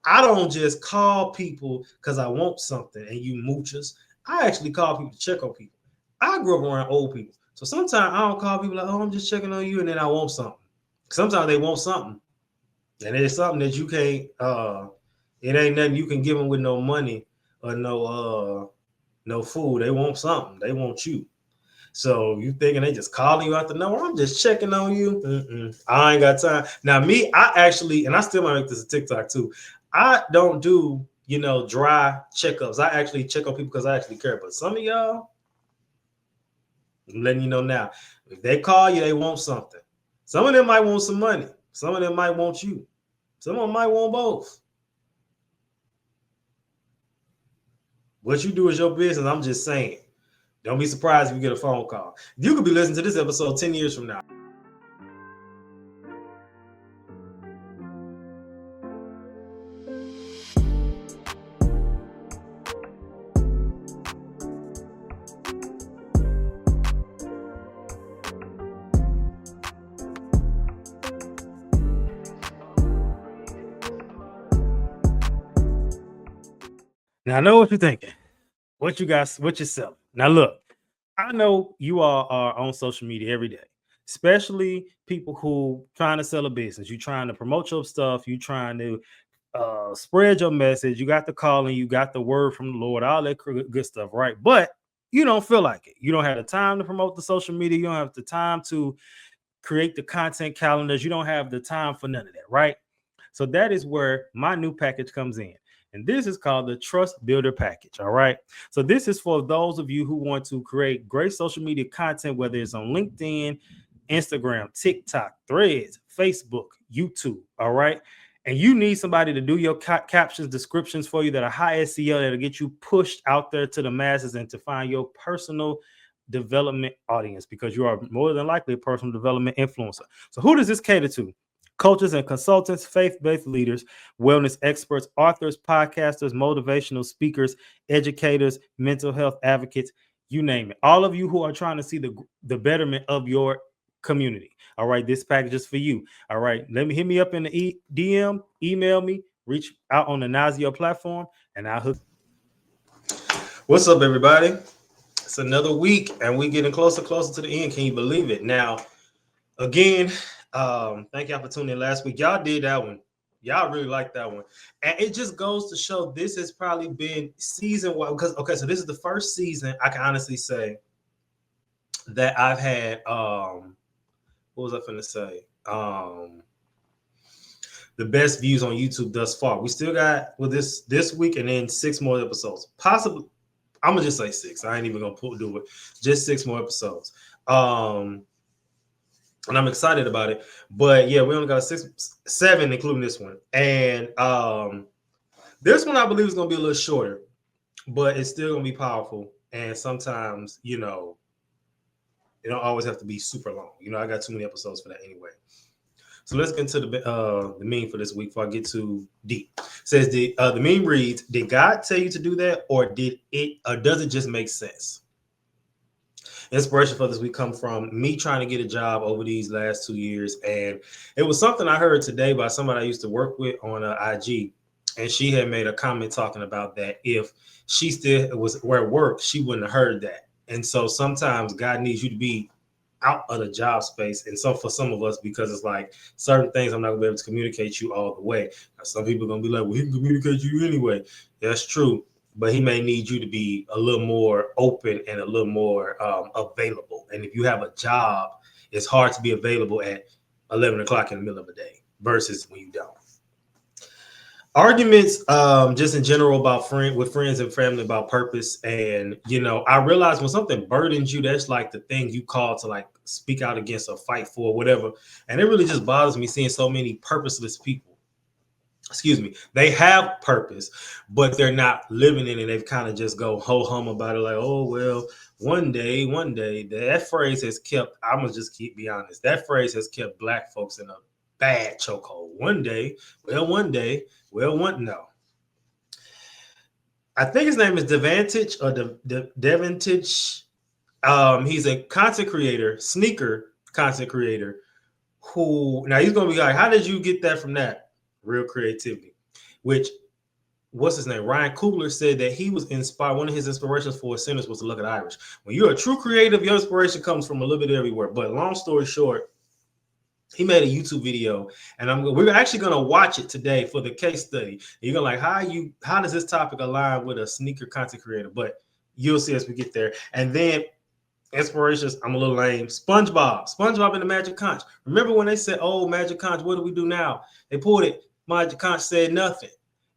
I don't just call people because I want something and you moochers. I actually call people to check on people. I grew up around old people. So sometimes I don't call people like, oh, I'm just checking on you, and then I want something. Sometimes they want something. And it's something that you can't it ain't nothing you can give them with no money or no food. They want something. They want you. So you thinking they just calling you out the number? I'm just checking on you. I ain't got time. Now me, I actually, and I still might make this a TikTok too. I don't do dry checkups. I actually check on people because I actually care. But some of y'all, I'm letting you know now, if they call you, they want something. Some of them might want some money. Some of them might want you. Some of them might want both. What you do is your business. I'm just saying. Don't be surprised if you get a phone call. You could be listening to this episode 10 years from now. Now I know what you're thinking. What you guys, what you're selling. Now look, I know you all are on social media every day, especially people who trying to sell a business. You trying to promote your stuff. You trying to spread your message. You got the calling. You got the word from the Lord. All that good stuff, right? But you don't feel like it. You don't have the time to promote the social media. You don't have the time to create the content calendars. You don't have the time for none of that, right? So that is where my new package comes in. And this is called the Trust Builder Package. All right. So this is for those of you who want to create great social media content, whether it's on LinkedIn, Instagram, TikTok, Threads, Facebook, YouTube. All right. And you need somebody to do your captions, descriptions for you that are high SEO that'll get you pushed out there to the masses and to find your personal development audience, because you are more than likely a personal development influencer. So who does this cater to? Coaches and consultants, faith-based leaders, wellness experts, authors, podcasters, motivational speakers, educators, mental health advocates, you name it. All of you who are trying to see the betterment of your community. All right, this package is for you. All right, hit me up in the DM, email me, reach out on the Nazio platform, and I'll hook. What's up, everybody? It's another week, and we're getting closer to the end. Can you believe it? Now, again, thank y'all for tuning in last week. Y'all did that one. Y'all really liked that one. And it just goes to show this has probably been season one. Because so this is the first season I can honestly say that I've had what was I finna say? The best views on YouTube thus far. We still got this week and then 6 more episodes. Possibly, I'm gonna just say 6. I ain't even gonna do it. Just 6 more episodes. And I'm excited about it. But yeah, we only got 7, including this one. And this one I believe is gonna be a little shorter, but it's still gonna be powerful. And sometimes, it don't always have to be super long. I got too many episodes for that anyway. So let's get into the meme for this week before I get too deep. It says the meme reads, did God tell you to do that, or does it just make sense? Inspiration for this week come from me trying to get a job over these last 2 years. And it was something I heard today by somebody I used to work with on IG. And she had made a comment talking about that if she still was where work, she wouldn't have heard that. And so sometimes God needs you to be out of the job space. And so for some of us, because it's like certain things I'm not gonna be able to communicate you all the way. Now, some people are gonna be like, well, he can communicate you anyway. That's true. But he may need you to be a little more open and a little more available. And if you have a job, it's hard to be available at 11 o'clock in the middle of the day versus when you don't. Arguments, just in general about with friends and family about purpose. And, I realize when something burdens you, that's like the thing you call to like speak out against or fight for, whatever. And it really just bothers me seeing so many purposeless people. They have purpose, but they're not living in it. They've kind of just go ho-hum about it like, oh, well, one day. That phrase has kept, I'm going to just be honest, that phrase has kept Black folks in a bad chokehold. One day. No. I think his name is Devantage or Devantage. He's a content creator, sneaker content creator, who, now he's going to be like, how did you get that from that? Real creativity. which what's his name? Ryan Coogler said that he was inspired. One of his inspirations for Sinners was to look at Irish. When you're a true creative, your inspiration comes from a little bit everywhere. But long story short, he made a YouTube video, and we're actually gonna watch it today for the case study. You're gonna like how does this topic align with a sneaker content creator? But you'll see as we get there. And then inspirations, I'm a little lame. SpongeBob and the Magic Conch. Remember when they said, "Oh, Magic Conch, what do we do now?" They pulled it. Magic Conch said nothing,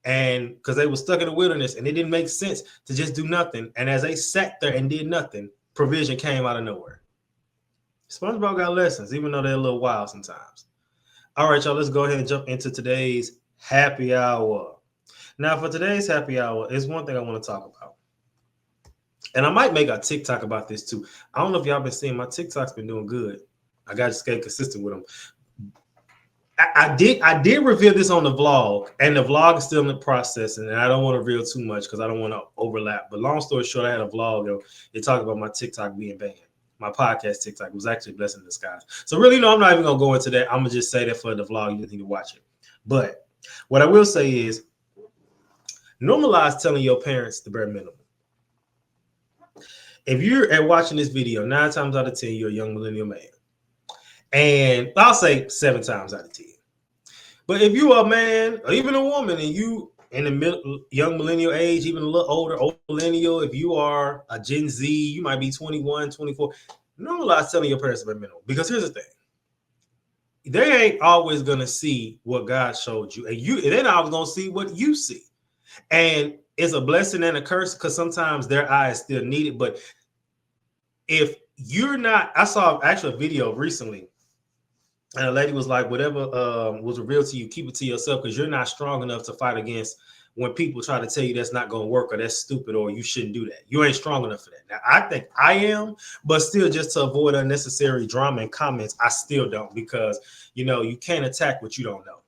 and because they were stuck in the wilderness, and it didn't make sense to just do nothing. And as they sat there and did nothing, provision came out of nowhere. SpongeBob got lessons, even though they're a little wild sometimes. All right, y'all, let's go ahead and jump into today's happy hour. Now, for today's happy hour, there's one thing I want to talk about. And I might make a TikTok about this too. I don't know if y'all been seeing my TikTok's been doing good. I got to stay consistent with them. I did reveal this on the vlog, and the vlog is still in the process, and I don't want to reveal too much because I don't want to overlap. But long story short, I had a vlog and it talked about my TikTok being banned. My podcast TikTok was actually a blessing in disguise. So really, no, I'm not even gonna go into that. I'm gonna just say that for the vlog, you just need to watch it. But what I will say is, normalize telling your parents the bare minimum. If you're watching this video, 9 times out of 10, you're a young millennial man. And I'll say 7 times out of 10. But if you're a man or even a woman and you in the young millennial age, even a little older, old millennial, if you are a Gen Z, you might be 21, 24, normalize telling your parents the bare minimum. Because here's the thing. They ain't always going to see what God showed you. And they're not always going to see what you see. And it's a blessing and a curse because sometimes their eyes still need it. But if you're not, I saw actually a video recently, and a lady was like, whatever was revealed to you, keep it to yourself because you're not strong enough to fight against when people try to tell you that's not going to work or that's stupid or you shouldn't do that. You ain't strong enough for that. Now, I think I am, but still just to avoid unnecessary drama and comments, I still don't because, you can't attack what you don't know.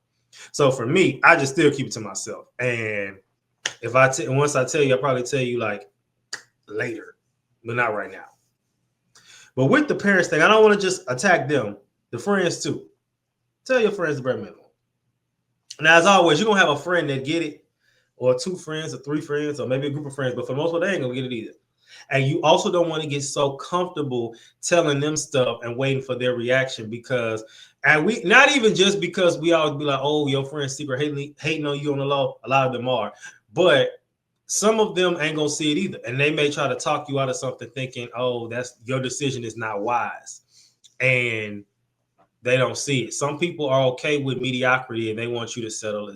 So for me, I just still keep it to myself. And if once I tell you, I'll probably tell you like later, but not right now. But with the parents thing, I don't want to just attack them. The friends too. Tell your friends the bare minimum. Now, as always, you're going to have a friend that get it, or 2 friends or 3 friends, or maybe a group of friends, but for the most part, they ain't going to get it either. And you also don't want to get so comfortable telling them stuff and waiting for their reaction because, and we, not even just because we always be like, oh, your friend's secret hating on you on the low. A lot of them are. But some of them ain't going to see it either. And they may try to talk you out of something thinking, oh, that's your decision is not wise. And they don't see it. Some people are okay with mediocrity and they want you to settle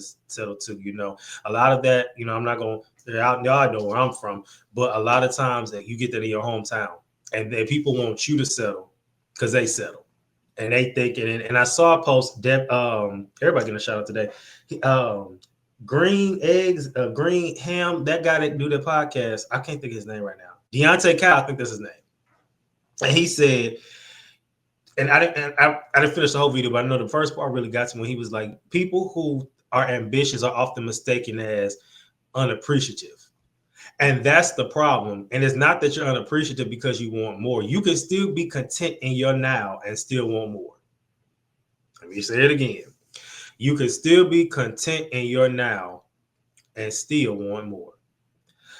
too. A lot of that, I'm not going to, y'all know where I'm from, but a lot of times that you get that in your hometown and people want you to settle because they settle and they think it. And I saw a post, everybody getting a shout out today. Green Eggs, Green Ham, that guy that do the podcast, I can't think of his name right now. Deontay Kyle, I think that's his name. And he said, and I didn't finish the whole video, but I know the first part really got to me when he was like, people who are ambitious are often mistaken as unappreciative. And that's the problem. And it's not that you're unappreciative because you want more. You can still be content in your now and still want more. Let me say it again. You can still be content in your now and still want more.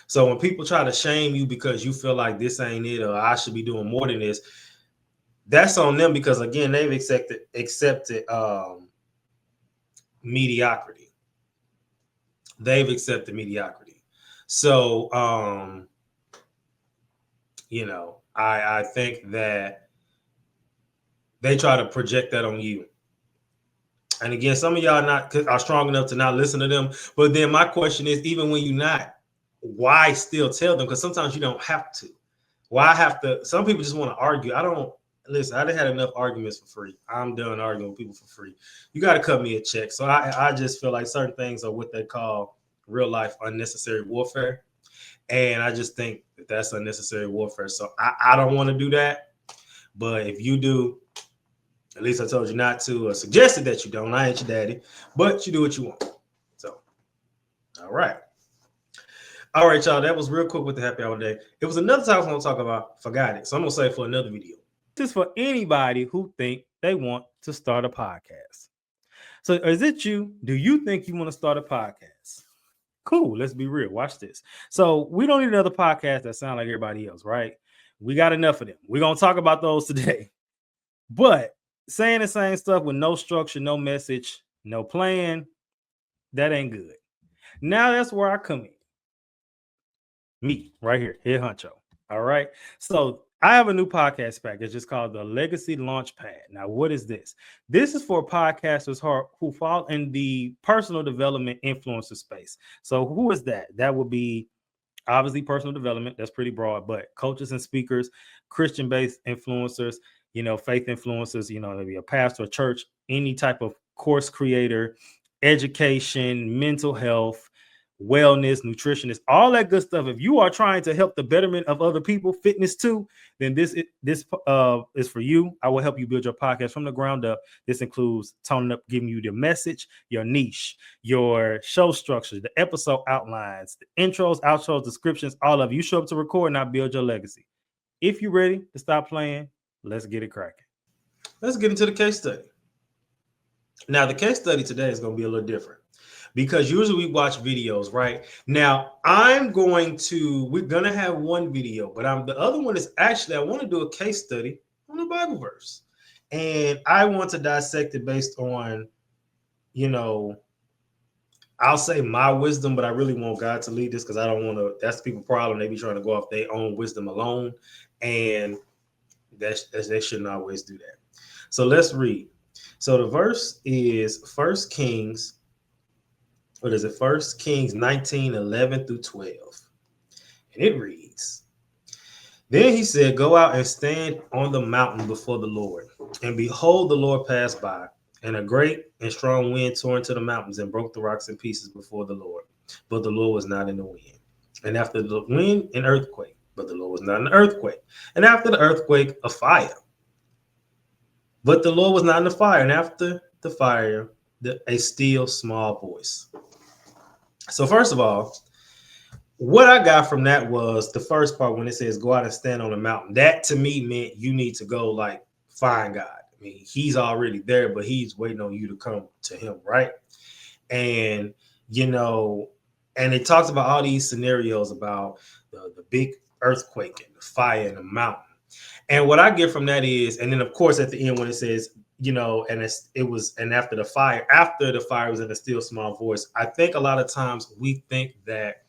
So when people try to shame you because you feel like this ain't it or I should be doing more than this, that's on them because, again, they've accepted mediocrity. They've accepted mediocrity. So, I think that they try to project that on you. And again, some of y'all are strong enough to not listen to them. But then my question is, even when you're not, why still tell them? Because sometimes you don't have to. Why have to? Some people just want to argue. Listen, I done had enough arguments for free. I'm done arguing with people for free. You got to cut me a check. So I just feel like certain things are what they call real life unnecessary warfare. And I just think that that's unnecessary warfare. So I don't want to do that. But if you do, at least I told you not to or suggested that you don't. I ain't your daddy. But you do what you want. So, all right. All right, y'all. That was real quick with the happy hour day. It was another topic I want to talk about. Forgot it. So I'm going to say for another video. This is for anybody who think they want to start a podcast. So is it you? Do you think you want to start a podcast? Cool. Let's be real. Watch this. So we don't need another podcast that sound like everybody else, right? We got enough of them. We're gonna talk about those today. But saying the same stuff with no structure, no message, no plan, that ain't good. Now that's where I come in. Me, right here, Head Honcho. All right. So I have a new podcast package. It's called the Legacy Launchpad. Now, what is this? This is for podcasters who fall in the personal development influencer space. So who is that? That would be obviously personal development. That's pretty broad, but coaches and speakers, Christian-based influencers, faith influencers, maybe a pastor, a church, any type of course creator, education, mental health, wellness, nutritionist, all that good stuff. If you are trying to help the betterment of other people, fitness too, then this is for you. I will help you build your podcast from the ground up. This includes toning up, giving you the message, your niche, your show structure, the episode outlines, the intros, outros, descriptions, all of you. You show up to record and I build your legacy. If you're ready to stop playing, let's get it cracking. Let's get into the case study. Now, the case study today is going to be a little different because usually we watch videos, right? Now, we're going to have one video, but the other one is actually, I want to do a case study on a Bible verse. And I want to dissect it based on, I'll say my wisdom, but I really want God to lead this because I don't want to, that's people's problem. They be trying to go off their own wisdom alone. And they shouldn't always do that. So let's read. So the verse is 1 Kings 19, 11 through 12. And it reads, Then he said, Go out and stand on the mountain before the Lord. And behold, the Lord passed by, and a great and strong wind tore into the mountains and broke the rocks in pieces before the Lord. But the Lord was not in the wind. And after the wind, an earthquake. But the Lord was not in the earthquake. And after the earthquake, a fire. But the Lord was not in the fire. And after the fire, a still small voice. So first of all, what I got from that was the first part when it says go out and stand on the mountain. That to me meant you need to go find God. I mean, he's already there, but he's waiting on you to come to him, right? And, and it talks about all these scenarios about the big earthquake and the fire and the mountain. And what I get from that is, and then of course at the end when it says, and after the fire was in a still small voice. I think a lot of times we think that,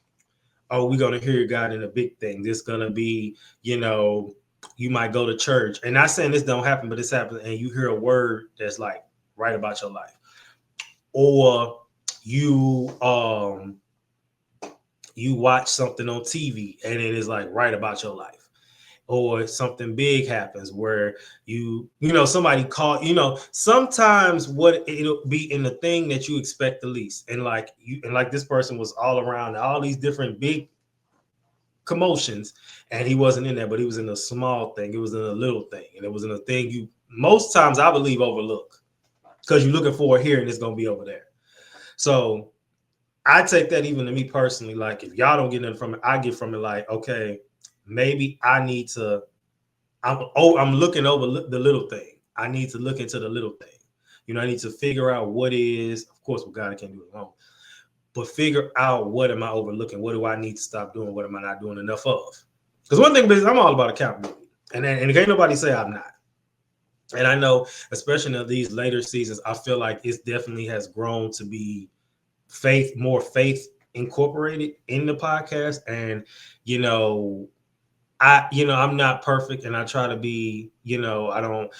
we're going to hear God in a big thing. This is going to be, you might go to church. And not saying this don't happen, but this happens. And you hear a word that's right about your life. Or you watch something on TV and it is right about your life. Or something big happens where somebody call, sometimes what it'll be in the thing that you expect the least. And this person was all around all these different big commotions and he wasn't in there, but he was in a small thing. It was in a little thing. And it was in a thing you most times I believe overlook because you're looking for it here and it's going to be over there. So I take that even to me personally, if y'all don't get nothing from it, I get from it okay, maybe I need to, I'm looking over the little thing. I need to look into the little thing. I need to figure out what is, of course, what God can't do it alone, but figure out what am I overlooking? What do I need to stop doing? What am I not doing enough of? Because one thing is I'm all about accountability. And can't nobody say I'm not. And I know, especially in these later seasons, I feel like it definitely has grown to be more faith incorporated in the podcast. And, I'm not perfect and I try to be, I don't,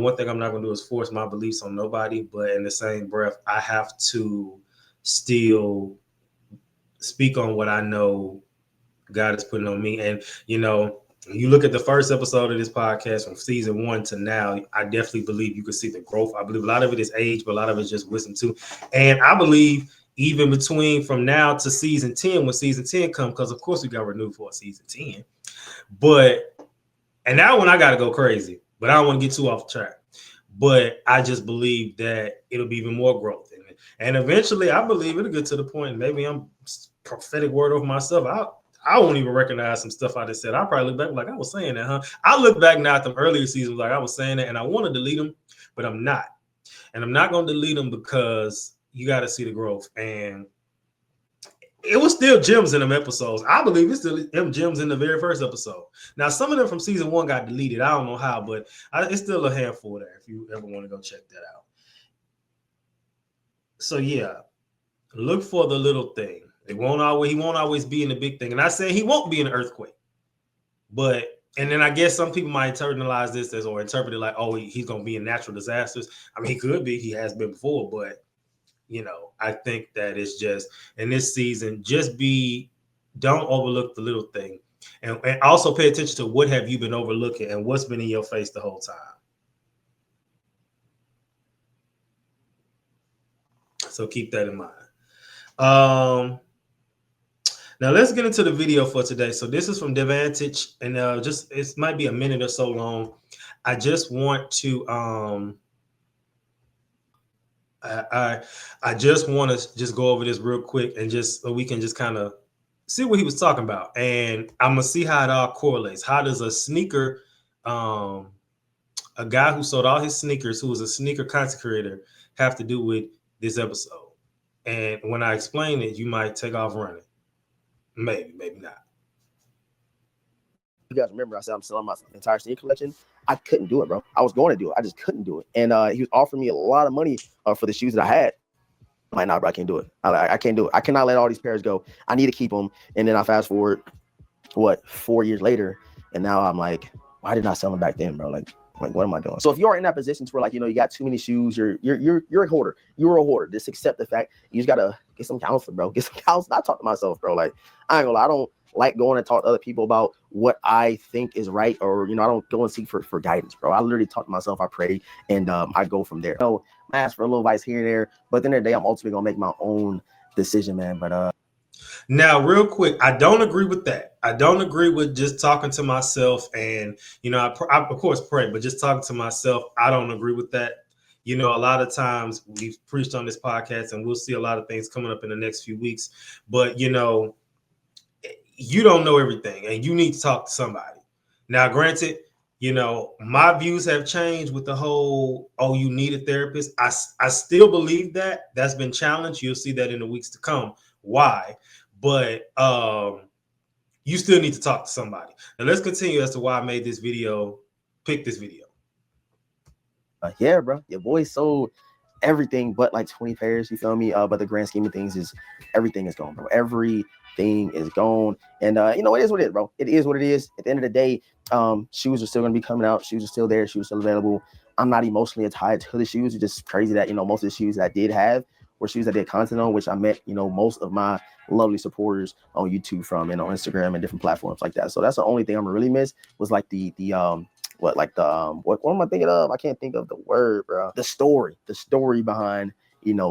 one thing I'm not going to do is force my beliefs on nobody, but in the same breath, I have to still speak on what I know God is putting on me. And, you look at the first episode of this podcast from season 1 to now, I definitely believe you can see the growth. I believe a lot of it is age, but a lot of it is just wisdom too. And I believe even between from now to season 10, when season 10 comes, because of course we got renewed for season 10. And that one I got to go crazy, but I don't want to get too off track. But I just believe that it'll be even more growth in it. And eventually I believe it'll get to the point, maybe I'm prophetic word over myself. I won't even recognize some stuff I just said. I'll probably look back I was saying that, huh? I look back now at the earlier seasons I was saying that and I want to delete them, but I'm not. And I'm not going to delete them because you got to see the growth. And it was still gems in them episodes. I believe it's still them gems in the very first episode. Now, some of them from season 1 got deleted. I don't know how, but it's still a handful there if you ever want to go check that out. So yeah, look for the little thing. He won't always be in the big thing. And I say he won't be in an earthquake. But and then I guess some people might internalize this as or interpret it like, oh, he's gonna be in natural disasters. I mean, he could be, he has been before, but I think that it's just in this season, don't overlook the little thing. And also pay attention to what have you been overlooking and what's been in your face the whole time. So keep that in mind. Now let's get into the video for today. So this is from Devantage, and it might be a minute or so long. I just want to I just want to just go over this real quick and just so we can just kind of see what he was talking about, and I'm gonna see how it all correlates. How does a sneaker, a guy who sold all his sneakers, who was a sneaker content creator, have to do with this episode? And when I explain it, you might take off running. Maybe not. You guys remember I said I'm selling my entire sneaker collection. I couldn't do it, bro. I was going to do it. I just couldn't do it. And he was offering me a lot of money for the shoes that I had. I'm like, nah, bro, I can't do it. I can't do it. I cannot let all these pairs go. I need to keep them. And then I fast forward, 4 years later, and now I'm like, why didn't I sell them back then, bro? Like what am I doing? So if you are in that position where you got too many shoes, you're a hoarder. You're a hoarder. Just accept the fact you just gotta get some counseling, bro. Get some counseling. I talk to myself, bro. Like I ain't gonna lie, I don't like going and talk to other people about what I think is right, or I don't go and seek for guidance, bro. I literally talk to myself. I pray, and I go from there. I ask for a little advice here and there, but at the end of the day, I'm ultimately gonna make my own decision, man. But now, real quick, I don't agree with that. I don't agree with just talking to myself and, I of course pray, but just talking to myself, I don't agree with that. A lot of times we've preached on this podcast and we'll see a lot of things coming up in the next few weeks, but, you don't know everything and you need to talk to somebody. Now, granted, my views have changed with the whole, you need a therapist. I still believe that. That's been challenged. You'll see that in the weeks to come. Why? But you still need to talk to somebody. Now let's continue as to why I made this video, pick this video. Yeah, bro, your boy sold everything but like 20 pairs, you feel me? But the grand scheme of things is everything is gone, bro. Everything is gone. And it is what it is, bro. It is what it is. At the end of the day, shoes are still gonna be coming out, shoes are still there, shoes are still available. I'm not emotionally tied to the shoes. It's just crazy that most of the shoes that I did have were shoes I did content on, which I met most of my lovely supporters on YouTube from and on Instagram and different platforms like that. So that's the only thing I'm really miss was like what am I thinking of? I can't think of the word, bro. The story behind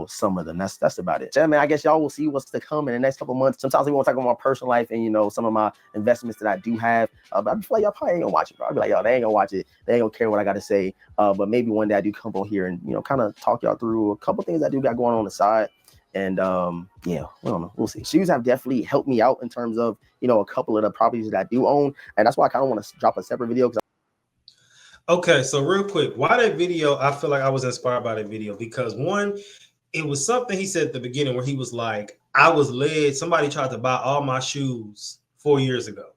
some of them. That's about it. Yeah, man, I guess y'all will see what's to come in the next couple of months. Sometimes we want to talk about my personal life and some of my investments that I do have. But I feel like y'all probably ain't gonna watch it, bro. I'll be like, yo, they ain't gonna watch it. They ain't gonna care what I gotta say. But maybe one day I do come on here and kind of talk y'all through a couple things I do got going on the side. And yeah, we don't know. We'll see. Shoes have definitely helped me out in terms of a couple of the properties that I do own, and that's why I kind of want to drop a separate video. Okay, so real quick, why that video? I feel like I was inspired by that video because one, it was something he said at the beginning where he was like, I was led, somebody tried to buy all my shoes 4 years ago.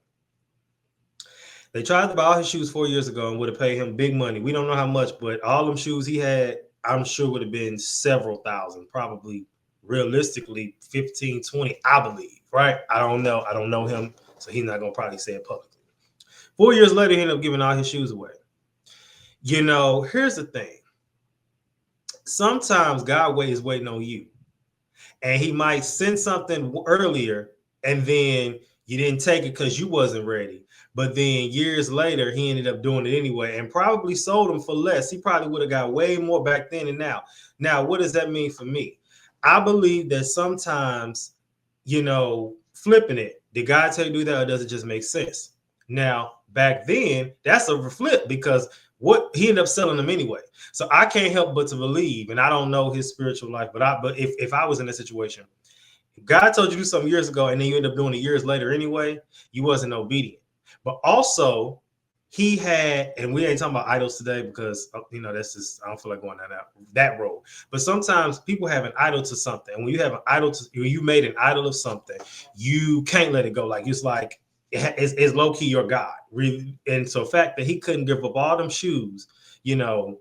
They tried to buy all his shoes 4 years ago and would have paid him big money. We don't know how much, but all them shoes he had, I'm sure would have been several thousand, probably realistically 15, 20, I believe, right? I don't know. I don't know him, so he's not going to probably say it publicly. 4 years later, he ended up giving all his shoes away. Here's the thing. Sometimes God is waiting on you. And he might send something earlier and then you didn't take it because you wasn't ready. But then years later, he ended up doing it anyway and probably sold them for less. He probably would have got way more back then and now. Now, what does that mean for me? I believe that sometimes, flipping it, did God tell you to do that or does it just make sense? Now, back then, that's a flip because what he ended up selling them anyway. So I can't help but to believe, and I don't know his spiritual life, but if I was in that situation, if God told you to do something years ago and then you end up doing it years later anyway, you wasn't obedient. But also, he had, and we ain't talking about idols today because that's just, I don't feel like going down that road. But sometimes people have an idol to something, and when you have an idol when you made an idol of something, you can't let it go. Like it's low key your God, really. And so, the fact that he couldn't give up all them shoes, you know,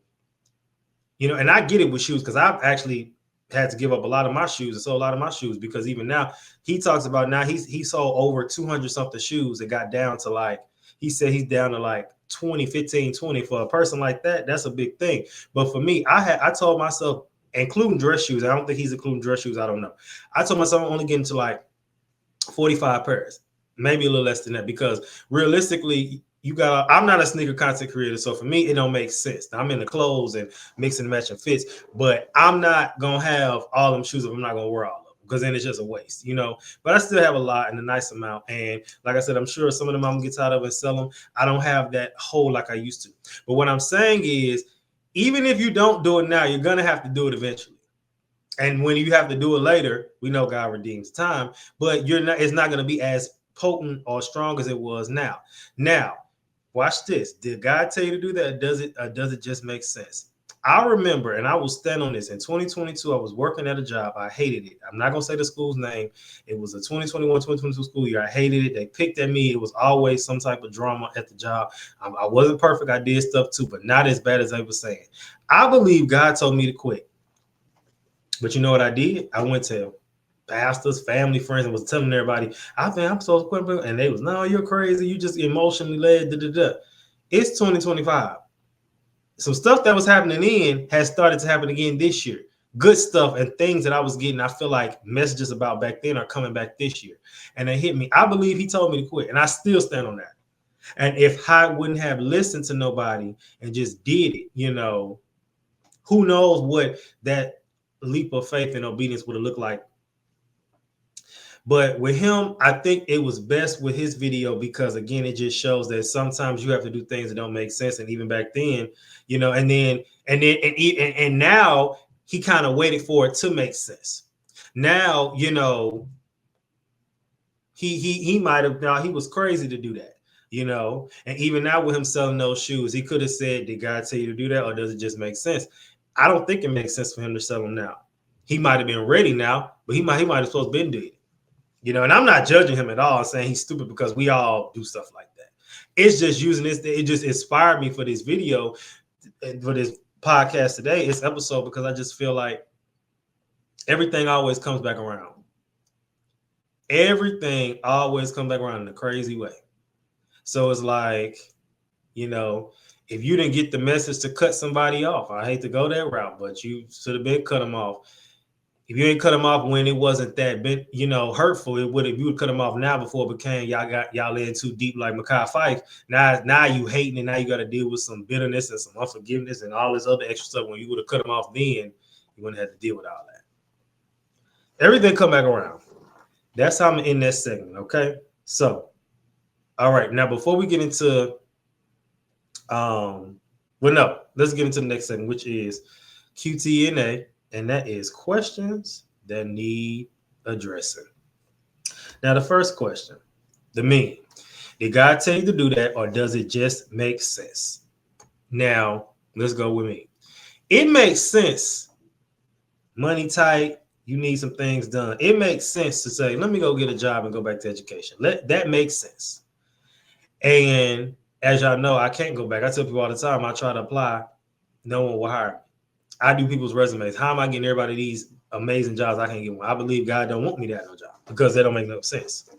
and I get it with shoes because I've actually had to give up a lot of my shoes and sold a lot of my shoes because even now he talks about now he sold over 200 something shoes. It got down to like, he said he's down to like 20, 15, 20 for a person like that. That's a big thing. But for me, I told myself, including dress shoes, I don't think he's including dress shoes. I don't know. I told myself I'm only getting to like 45 pairs, maybe a little less than that, because realistically, I'm not a sneaker content creator, so for me it don't make sense. I'm in the clothes and mixing and matching fits, but I'm not gonna have all them shoes if I'm not gonna wear all of them, because then it's just a waste, but I still have a lot and a nice amount, and like I said, I'm sure some of them I'm gonna get tired of and sell them. I don't have that hole like I used to. But what I'm saying is, even if you don't do it now, you're gonna have to do it eventually. And when you have to do it later, we know God redeems time, but it's not going to be as potent or strong as it was now. Now, watch this. Did God tell you to do that? Does it just make sense? I remember, and I will stand on this, in 2022, I was working at a job. I hated it. I'm not going to say the school's name. It was a 2021, 2022 school year. I hated it. They picked at me. It was always some type of drama at the job. I wasn't perfect. I did stuff too, but not as bad as they were saying. I believe God told me to quit. But you know what I did? I went to pastors, family, friends, and was telling everybody, I think I'm supposed to quit. And they was, no, you're crazy. You just emotionally led. It's 2025. Some stuff that was happening then has started to happen again this year. Good stuff and things that I was getting, I feel like messages about back then are coming back this year. And they hit me. I believe he told me to quit. And I still stand on that. And if I wouldn't have listened to nobody and just did it, who knows what that leap of faith and obedience would have looked like. But with him, I think it was best with his video because, again, it just shows that sometimes you have to do things that don't make sense. And even back then, and now he kind of waited for it to make sense. Now, he might have, now he was crazy to do that. And even now with him selling those shoes, he could have said, did God tell you to do that, or does it just make sense? I don't think it makes sense for him to sell them now. He might have been ready now, but he might have supposed to been doing it. And I'm not judging him at all, saying he's stupid, because we all do stuff like that. It's just using this, it just inspired me for this video, for this podcast today, this episode, because I just feel like everything always comes back around. Everything always comes back around in a crazy way. So it's like, if you didn't get the message to cut somebody off, I hate to go that route, but you should have been cut them off. If you ain't cut them off when it wasn't that bit, hurtful, it would have, you would cut them off now before it became y'all in too deep like Mekhi Phife. Now you hating, and now you got to deal with some bitterness and some unforgiveness and all this other extra stuff. When you would have cut them off then, you wouldn't have to deal with all that. Everything come back around. That's how I'm in that segment, okay? So, all right, now before we get into let's get into the next segment, which is QTNA, and that is questions that need addressing. Now, the first question, the meme, did God tell you to do that, or does it just make sense? Now, let's go with me. It makes sense. Money tight, you need some things done. It makes sense to say, let me go get a job and go back to education. That makes sense. And as y'all know, I can't go back. I tell people all the time, I try to apply, no one will hire me. I do people's resumes. How am I getting everybody these amazing jobs? I can't get one. I believe God don't want me to have no job, because that don't make no sense.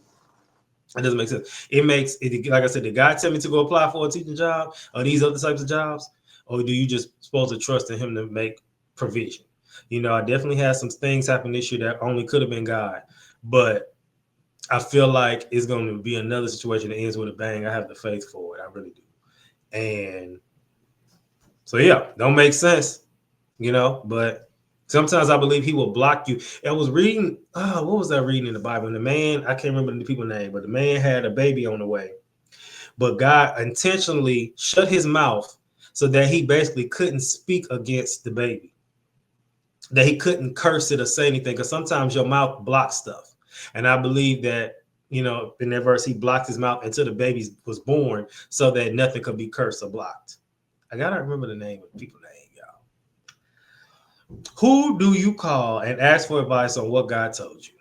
It doesn't make sense. It makes it, like I said, did God tell me to go apply for a teaching job or these other types of jobs? Or do you just supposed to trust in him to make provision? I definitely had some things happen this year that only could have been God, but I feel like it's going to be another situation that ends with a bang. I have the faith for it. I really do. And so, yeah, don't make sense, but sometimes I believe he will block you. I was reading, what was I reading in the Bible? And the man, I can't remember the people's name, but the man had a baby on the way. But God intentionally shut his mouth so that he basically couldn't speak against the baby, that he couldn't curse it or say anything, because sometimes your mouth blocks stuff. And I believe that in that verse, he blocked his mouth until the baby was born so that nothing could be cursed or blocked. I gotta remember the name of the people's name, y'all. Who do you call and ask for advice on what God told you?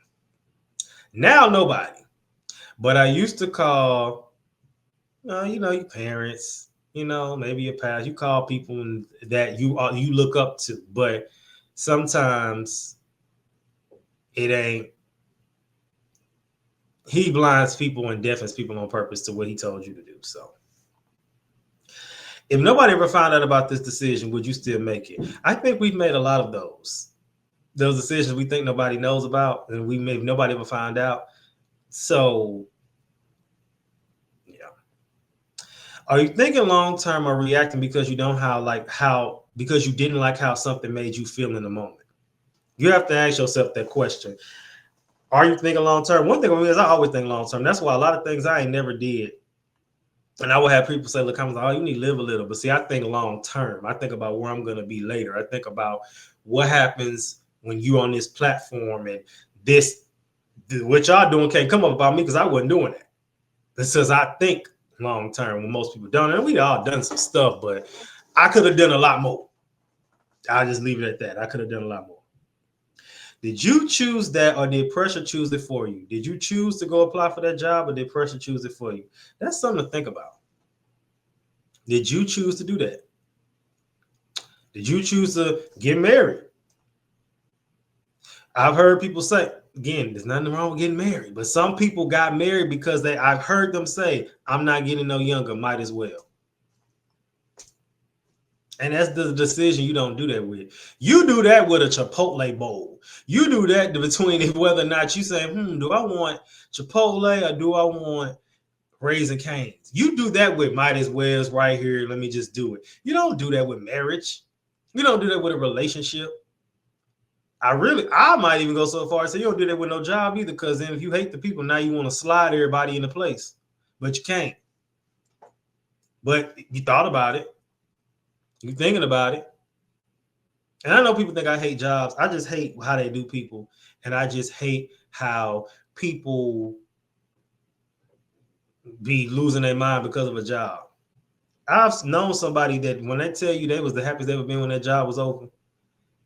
Now, nobody. But I used to call, your parents, maybe your past. You call people that you look up to, but sometimes it ain't. He blinds people and deafens people on purpose to what he told you to do. So, if nobody ever found out about this decision, would you still make it? I think we've made a lot of those decisions we think nobody knows about, and we maybe nobody ever found out. So, yeah. Are you thinking long term or reacting because you don't because you didn't like how something made you feel in the moment? You have to ask yourself that question. Are you thinking long term? One thing with me is I always think long term. That's why a lot of things I ain't never did. And I would have people say, look, I'm like, oh, you need to live a little. But see, I think long term. I think about where I'm going to be later. I think about what happens when you're on this platform and what y'all doing can't come up about me because I wasn't doing that. This says I think long term when most people don't. And we all done some stuff, but I could have done a lot more. I'll just leave it at that. I could have done a lot more. Did you choose that or did pressure choose it for you? Did you choose to go apply for that job or did pressure choose it for you? That's something to think about. Did you choose to do that? Did you choose to get married? I've heard people say, again, there's nothing wrong with getting married, but some people got married because I've heard them say, I'm not getting no younger, might as well. And that's the decision you don't do that with. You do that with a Chipotle bowl. You do that between whether or not you say, do I want Chipotle or do I want Raising Cane's? You do that with might as well's right here. Let me just do it. You don't do that with marriage. You don't do that with a relationship. I might even go so far as say you don't do that with no job either, because then if you hate the people, now you want to slide everybody into place, but you can't. But you thought about it. You're thinking about it. And I know people think I hate jobs. I just hate how they do people. And I just hate how people be losing their mind because of a job. I've known somebody that when they tell you they was the happiest they ever been when that job was open,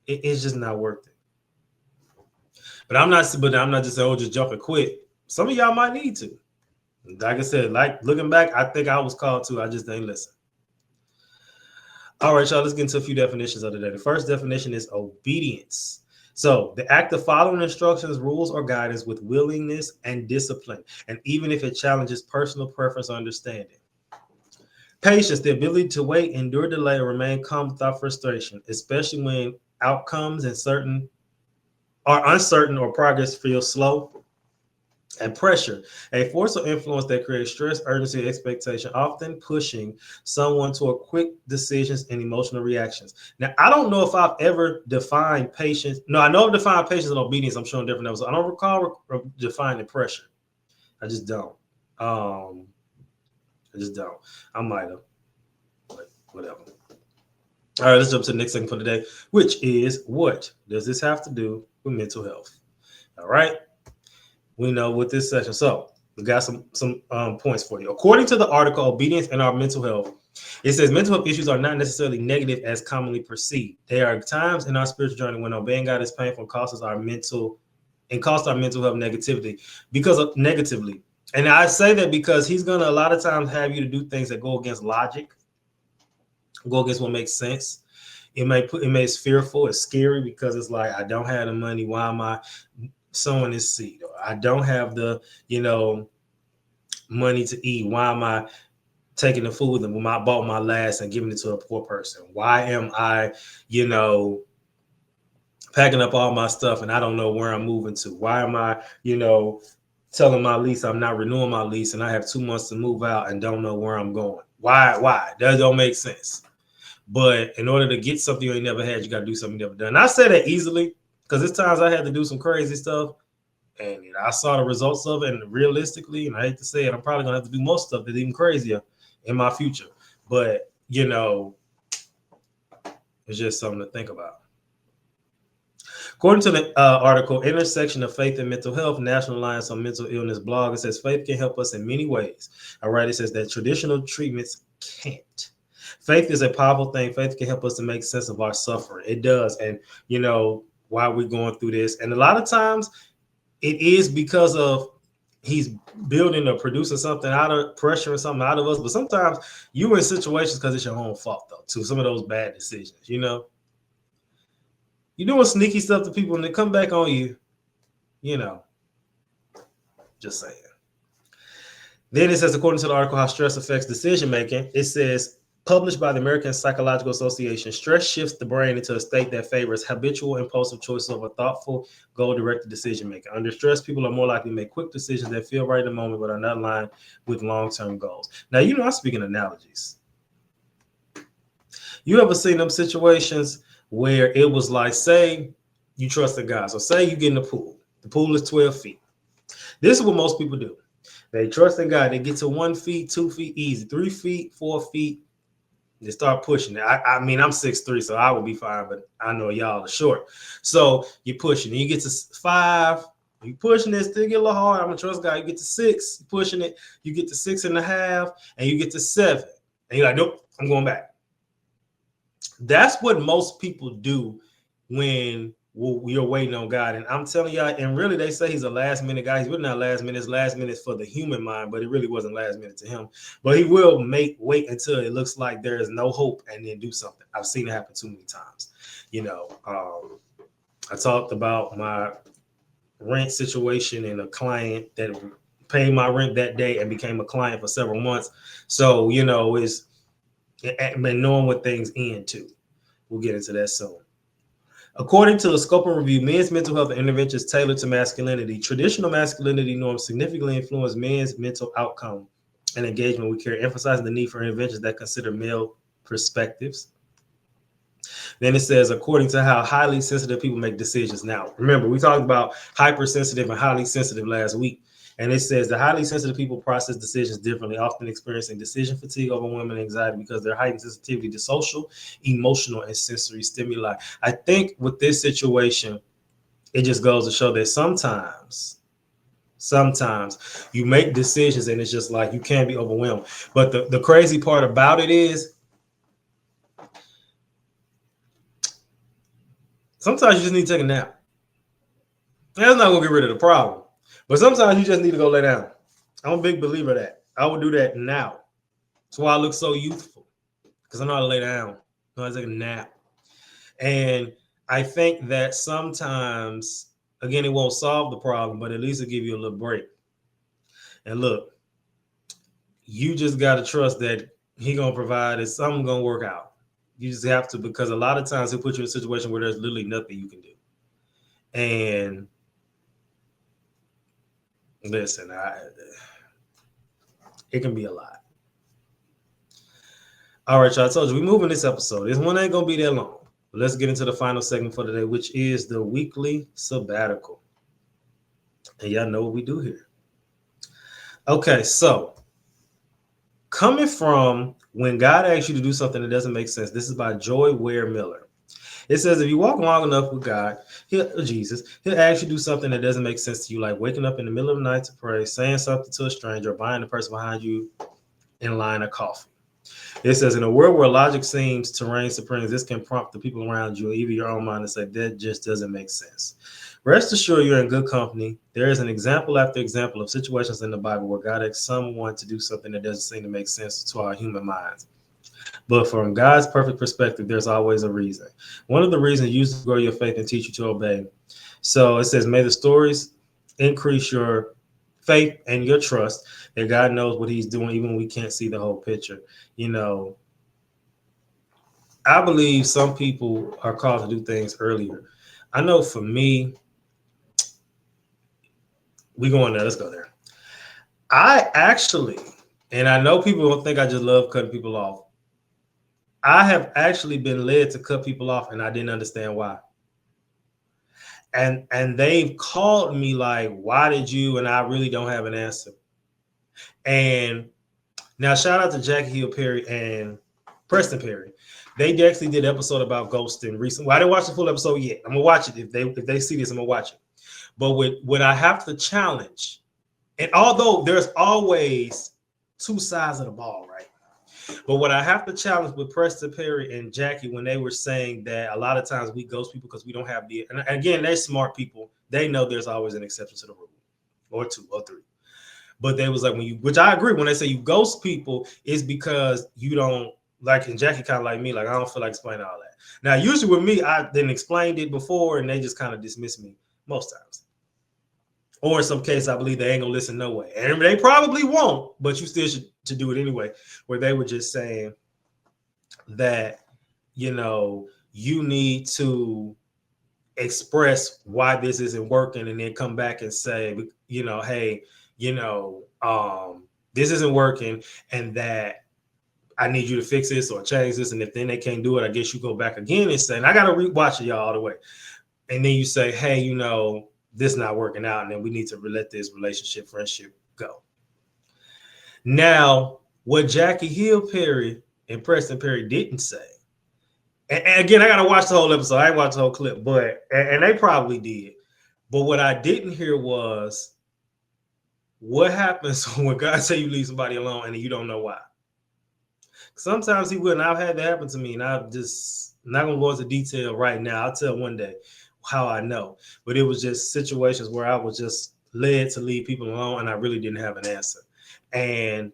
it's just not worth it. But I'm not just saying, just jump and quit. Some of y'all might need to. Like I said, looking back, I think I was called to. I just didn't listen. All right, y'all, let's get into a few definitions of the day. The first definition is obedience. So the act of following instructions, rules, or guidance with willingness and discipline, and even if it challenges personal preference or understanding. Patience, the ability to wait, endure delay, or remain calm without frustration, especially when outcomes are uncertain or progress feels slow. And pressure, a force or influence that creates stress, urgency, and expectation, often pushing someone toward quick decisions and emotional reactions. Now, I don't know if I've ever defined patience. No, I know I've defined patience and obedience. I'm showing different levels. I don't recall defining pressure. I just don't. I might have, but whatever. All right, let's jump to the next thing for today, which is what does this have to do with mental health? All right. We know with this session. So we got some points for you. According to the article, Obedience and Our Mental Health, it says mental health issues are not necessarily negative as commonly perceived. There are times in our spiritual journey when obeying God is painful and costs our mental health negatively negatively. And I say that because he's going to a lot of times have you to do things that go against logic, go against what makes sense. It makes fearful, it's scary because it's like, I don't have the money. Why am I sowing this seed? I don't have the, money to eat. Why am I taking the food and when I bought my last and giving it to a poor person? Why am I, packing up all my stuff and I don't know where I'm moving to? Why am I, telling my lease I'm not renewing my lease and I have 2 months to move out and don't know where I'm going? Why? That don't make sense. But in order to get something you ain't never had, you got to do something you never done. And I say that easily because there's times I had to do some crazy stuff and I saw the results of it. And realistically, and I hate to say it, I'm probably going to have to do most stuff that's even crazier in my future. But, it's just something to think about. According to the article, Intersection of Faith and Mental Health, National Alliance on Mental Illness blog, it says faith can help us in many ways. All right, it says that traditional treatments can't. Faith is a powerful thing. Faith can help us to make sense of our suffering. It does. And, while we're going through this, and a lot of times it is because of he's building or producing something out of pressure or something out of us. But sometimes you're in situations because it's your own fault, though, too. Some of those bad decisions, You're doing sneaky stuff to people and they come back on you, you know, just saying. Then it says, according to the article, how stress affects decision making, it says, published by the American Psychological Association, stress shifts the brain into a state that favors habitual, impulsive choices over thoughtful, goal-directed decision making. Under stress, people are more likely to make quick decisions that feel right in the moment but are not aligned with long-term goals. Now, I speak in analogies. You ever seen them situations where it was like, say you trust a guy. So say you get in the pool. The pool is 12 feet. This is what most people do. They trust a guy. They get to 1 feet, 2 feet, easy. 3 feet, 4 feet. They start pushing it. I mean, I'm 6'3", so I would be fine, but I know y'all are short. So you're pushing. You get to 5. You pushing it, still get a little hard. I'm a trust guy. You get to 6, pushing it. You get to 6.5, and you get to 7. And you're like, nope, I'm going back. That's what most people do when you're waiting on God. And I'm telling y'all, and really they say he's a last minute guy. He's really not last minute. It's last minute for the human mind, but it really wasn't last minute to him. But he will wait until it looks like there is no hope and then do something. I've seen it happen too many times. I talked about my rent situation and a client that paid my rent that day and became a client for several months. So, it's been knowing what things end too. We'll get into that soon. According to the Scope and Review, men's mental health interventions tailored to masculinity, traditional masculinity norms significantly influence men's mental outcome and engagement with care, emphasizing the need for interventions that consider male perspectives. Then it says, according to how highly sensitive people make decisions. Now, remember, we talked about hypersensitive and highly sensitive last week. And it says the highly sensitive people process decisions differently, often experiencing decision fatigue, overwhelming anxiety because their heightened sensitivity to social, emotional, and sensory stimuli. I think with this situation, it just goes to show that sometimes you make decisions and it's just like you can't be overwhelmed. But the crazy part about it is sometimes you just need to take a nap. That's not going to get rid of the problem. But sometimes you just need to go lay down. I'm a big believer of that. I would do that now. That's why I look so youthful. Because I know how to lay down. I know how to take a nap. And I think that sometimes, again, it won't solve the problem, but at least it'll give you a little break. And look, you just got to trust that he's going to provide it. Something's going to work out. You just have to, because a lot of times he'll put you in a situation where there's literally nothing you can do. And listen, it can be a lot. All right, y'all. I told you we moving this episode. This one ain't gonna be that long. But let's get into the final segment for today, which is the weekly sabbatical. And y'all know what we do here. Okay, so coming from when God asks you to do something that doesn't make sense. This is by Joy Ware Miller. It says if you walk long enough with God, he'll ask you to do something that doesn't make sense to you, like waking up in the middle of the night to pray, saying something to a stranger, or buying the person behind you in line of coffee. It says, in a world where logic seems to reign supreme, this can prompt the people around you, or even your own mind, to say, that just doesn't make sense. Rest assured you're in good company. There is an example after example of situations in the Bible where God asks someone to do something that doesn't seem to make sense to our human minds. But from God's perfect perspective, there's always a reason. One of the reasons used to grow your faith and teach you to obey. So it says, may the stories increase your faith and your trust that God knows what he's doing, even when we can't see the whole picture. I believe some people are called to do things earlier. I know for me, we going there. Let's go there. I actually, and I know people don't think I just love cutting people off. I have actually been led to cut people off, and I didn't understand why. And they've called me like, why did you? And I really don't have an answer. And now shout out to Jackie Hill Perry and Preston Perry. They actually did an episode about ghosting recently. Well, I didn't watch the full episode yet. I'm gonna watch it if they see this. I'm gonna watch it. But with what I have to challenge, and although there's always two sides of the ball, right? But what I have to challenge with Preston Perry and Jackie when they were saying that a lot of times we ghost people because we don't have the, and again, they're smart people. They know there's always an exception to the rule, or two or three. But they was like when you, which I agree, when they say you ghost people, is because you don't like, and Jackie kind of like me, like I don't feel like explaining all that. Now, usually with me, I then explained it before, and they just kind of dismiss me most times. Or in some case, I believe they ain't gonna listen no way, and they probably won't. But you still should to do it anyway. Where they were just saying that you need to express why this isn't working, and then come back and say, hey, you know, this isn't working, and that I need you to fix this or change this. And if then they can't do it, I guess you go back again and say, and I got to rewatch it, y'all, all the way. And then you say, hey, this not working out, and then we need to let this relationship, friendship go. Now, what Jackie Hill Perry and Preston Perry didn't say, and again, I got to watch the whole episode. I ain't watched the whole clip, but, and they probably did. But what I didn't hear was what happens when God say you leave somebody alone and you don't know why. Sometimes he will, and I've had that happen to me, and I'm just not gonna go into detail right now. I'll tell one day how I know, but it was just situations where I was just led to leave people alone, and I really didn't have an answer. And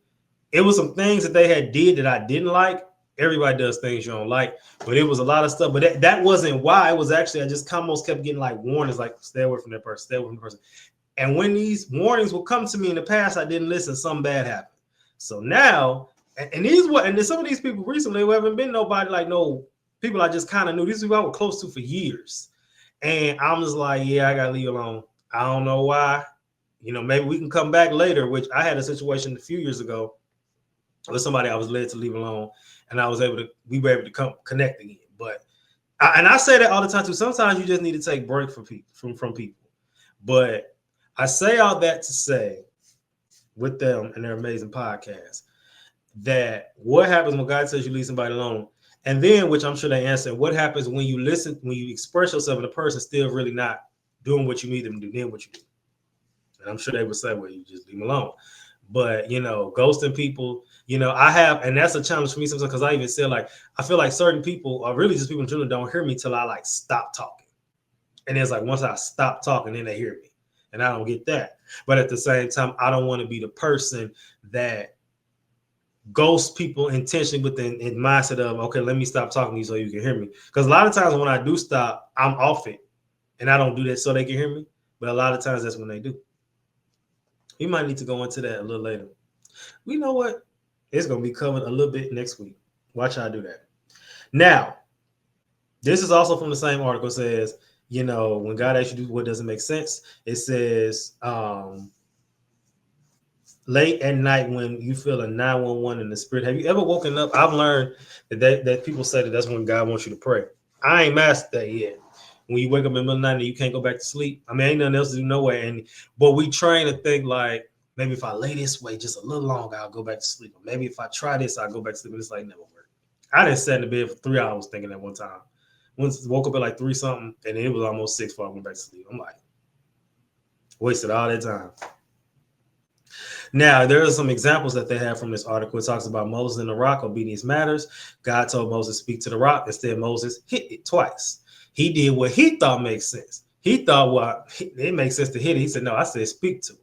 it was some things that they had did that I didn't like. Everybody does things you don't like, but it was a lot of stuff. But that wasn't why. It was actually I just almost kept getting like warnings, like stay away from that person, stay away from the person. And when these warnings would come to me in the past, I didn't listen. Something bad happened. So now, and some of these people recently who haven't been nobody, like no people I just kind of knew. These people I was close to for years. And I'm just like, yeah, I gotta leave you alone. I don't know why. Maybe we can come back later, which I had a situation a few years ago with somebody I was led to leave alone, and we were able to come connect again. But I say that all the time too. Sometimes you just need to take break from people, from people. But I say all that to say, with them and their amazing podcast, that what happens when God says you leave somebody alone, and then, which I'm sure they answer, what happens when you express yourself and the person still really not doing what you need them to do, then what you do. And I'm sure they would say, well, you just leave them alone. But, ghosting people, I have, and that's a challenge for me sometimes, because I even said, like, I feel like certain people, or really just people in general, don't hear me till I, like, stop talking. And it's like, once I stop talking, then they hear me. And I don't get that. But at the same time, I don't want to be the person that ghost people intentionally with the mindset of, okay, let me stop talking to you so you can hear me. Because a lot of times when I do stop, I'm off it. And I don't do that so they can hear me. But a lot of times that's when they do. We might need to go into that a little later. We know what? It's going to be covered a little bit next week. Watch how I do that. Now, this is also from the same article. It says, when God asks you to do what doesn't make sense, it says, late at night when you feel a 911 in the spirit. Have you ever woken up? I've learned that people say that that's when God wants you to pray. I ain't mastered that yet. When you wake up in the middle of the night and you can't go back to sleep, I mean, ain't nothing else to do no way. But we train to think like, maybe if I lay this way just a little longer, I'll go back to sleep. Or maybe if I try this, I'll go back to sleep. And it's like, never worked. I didn't sit in the bed for 3 hours thinking that one time. Once woke up at like 3 something, and then it was almost 6 before I went back to sleep. I'm like, wasted all that time. Now, there are some examples that they have from this article. It talks about Moses and the rock. Obedience matters. God told Moses, speak to the rock. Instead, Moses hit it twice. He did what he thought makes sense. He thought, well, it makes sense to hit it. He said, no, I said speak to it.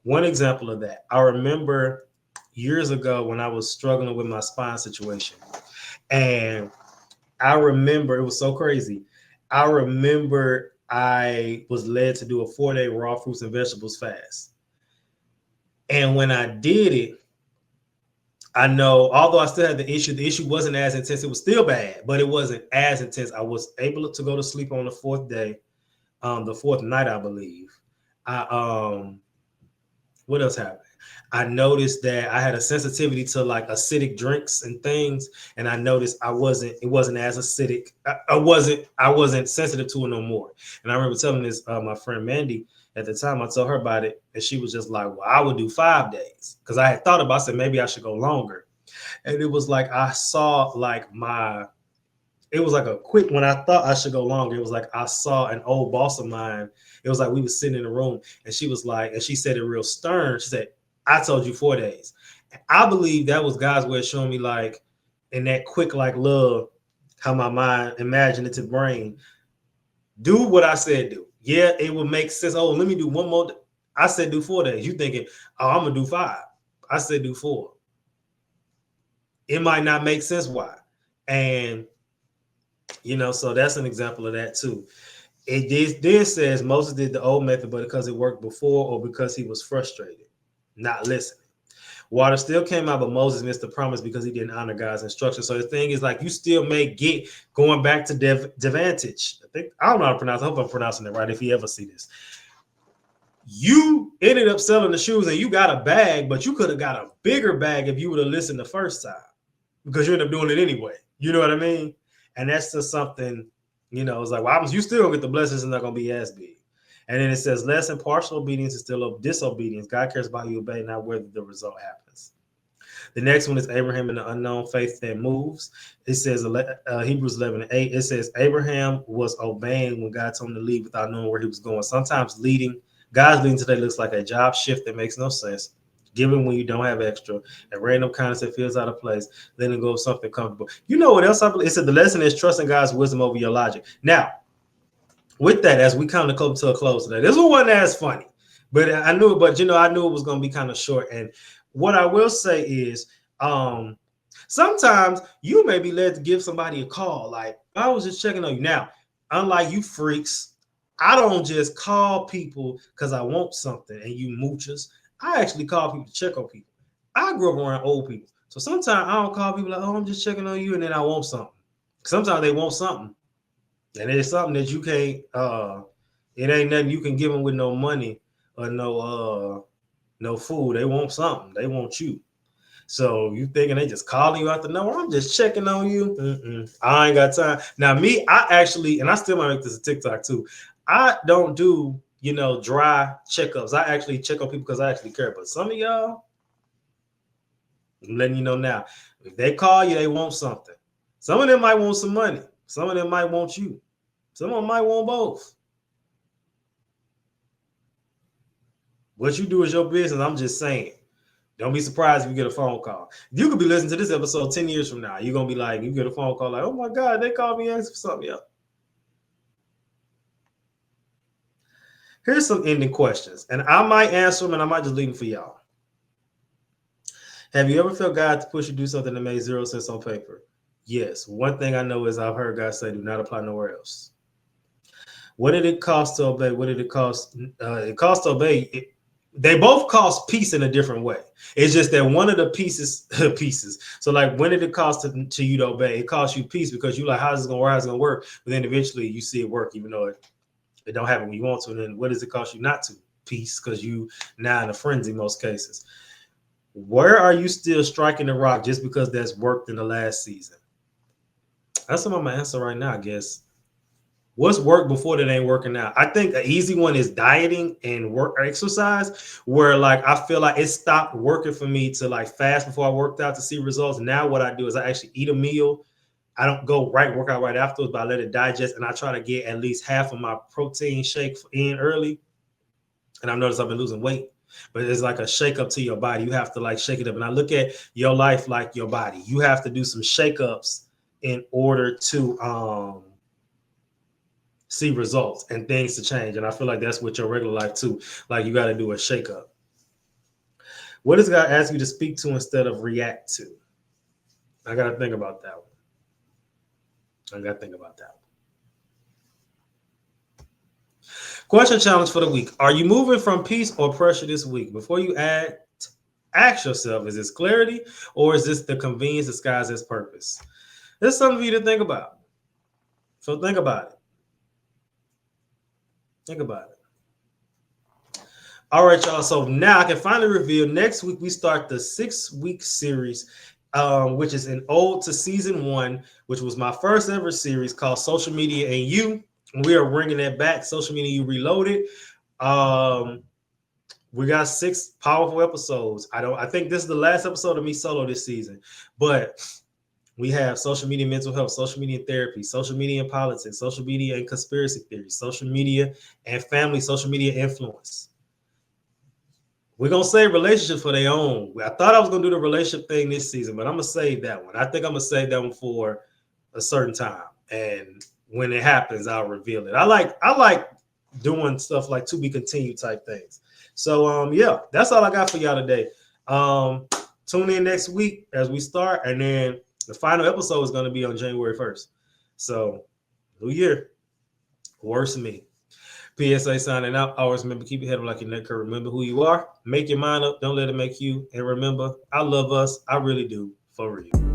One example of that, I remember years ago when I was struggling with my spine situation. And I remember, it was so crazy. I remember I was led to do a 4-day raw fruits and vegetables fast. And when I did it, I know, although I still had the issue wasn't as intense. It was still bad, but it wasn't as intense. I was able to go to sleep on the 4th day, the 4th night, I believe. What else happened? I noticed that I had a sensitivity to like acidic drinks and things, and I noticed it wasn't as acidic. I wasn't sensitive to it no more. And I remember telling this my friend Mandy at the time. I told her about it, and she was just like, "Well, I would do 5 days," because I had thought about. I said maybe I should go longer. And it was like I saw like it was like a quick when I thought I should go longer. It was like I saw an old boss of mine. It was like we was sitting in the room and she was like, and she said it real stern. She said, I told you 4 days. I believe that was God's way of showing me like in that quick like love, how my mind, imaginative brain, do what I said do. Yeah, it would make sense. Oh, let me do one more. I said do 4 days. You thinking, oh, I'm gonna do 5. I said do 4. It might not make sense why. And so that's an example of that too. It then says Moses did the old method, but because it worked before or because he was frustrated, not listening. Water still came out, but Moses missed the promise because he didn't honor God's instruction. So the thing is, like, you still may get going back to Devantage. I don't know how to pronounce. I hope I'm pronouncing it right. If you ever see this, you ended up selling the shoes and you got a bag, but you could have got a bigger bag if you would have listened the first time, because you end up doing it anyway. You know what I mean? And that's just something. It's like, well, you still get the blessings and not gonna be as big. And then it says, less and partial obedience is still disobedience. God cares about you obey, not whether the result happens. The next one is Abraham in the unknown, faith that moves. It says Hebrews 11:8. It says Abraham was obeying when God told him to leave without knowing where he was going. Sometimes God's leading today looks like a job shift that makes no sense. Giving when you don't have extra, and random kindness that feels out of place, then it goes something comfortable. You know what else I believe? It said the lesson is trusting God's wisdom over your logic. Now, with that, as we kind of come to a close today, this one wasn't as funny, but I knew it. But I knew it was going to be kind of short. And what I will say is, sometimes you may be led to give somebody a call. Like, I was just checking on you. Now, unlike you freaks, I don't just call people because I want something and you moochers. I actually call people to check on people. I grew up around old people. So sometimes I don't call people like, oh, I'm just checking on you, and then I want something. Sometimes they want something. And it's something that you can't, it ain't nothing you can give them with no money or no food. They want something. They want you. So you thinking they just calling you out the number? I'm just checking on you. I ain't got time. Now me, I actually, and I still might make this a TikTok too. I don't do, dry checkups. I actually check on people because I actually care. But some of y'all, I'm letting you know now, if they call you, they want something. Some of them might want some money. Some of them might want you. Some of them might want both. What you do is your business. I'm just saying. Don't be surprised if you get a phone call. You could be listening to this episode 10 years from now. You're going to be like, you get a phone call like, oh my God, they called me asking for something. Yeah. Here's some ending questions. And I might answer them and I might just leave them for y'all. Have you ever felt God to push you to do something that made 0 cents on paper? Yes. One thing I know is I've heard God say, do not apply nowhere else. What did it cost to obey? What did it cost? It cost to obey. They both cost peace in a different way. It's just that one of the pieces. So like, when did it cost to you to obey? It costs you peace because you're like, how's it going to work? How's it going to work? But then eventually you see it work, even though it don't happen when you want to. And then what does it cost you not to? Peace, because you now in a frenzy in most cases. Where are you still striking the rock just because that's worked in the last season? That's what I'm going to answer right now, I guess. What's worked before that ain't working out? I think an easy one is dieting and work or exercise, where like I feel like it stopped working for me to like fast before I worked out to see results. Now what I do is I actually eat a meal. I don't go work out right afterwards, but I let it digest, and I try to get at least half of my protein shake in early. And I've noticed I've been losing weight, but it's like a shake up to your body. You have to like shake it up. And I look at your life like your body. You have to do some shakeups in order to see results and things to change. And I feel like that's with your regular life too. Like you got to do a shakeup. What does God ask you to speak to instead of react to? I got to think about that one. Question challenge for the week. Are you moving from peace or pressure this week? Before you ask yourself, is this clarity or is this the convenience disguised as purpose? This is something for you to think about. So think about it. All right, y'all. So now I can finally reveal next week we start the 6-week series, which is an ode to season 1, which was my first ever series called Social Media and You. We are bringing that back. Social Media You Reloaded. We got 6 powerful episodes. I think this is the last episode of me solo this season, but we have social media mental health, social media therapy, social media and politics, social media and conspiracy theories, social media and family, social media influence. We're gonna save relationships for their own. I thought I was gonna do the relationship thing this season, but I'm gonna save that one. I think I'm gonna save that one for a certain time. And when it happens, I'll reveal it. I like doing stuff like to be continued type things. So yeah, that's all I got for y'all today. Tune in next week as we start, and then the final episode is gonna be on January 1st. So new year. Worse than me. PSA signing out. Always remember, keep your head up like your neck curve. Remember who you are. Make your mind up. Don't let it make you. And remember, I love us. I really do. For real.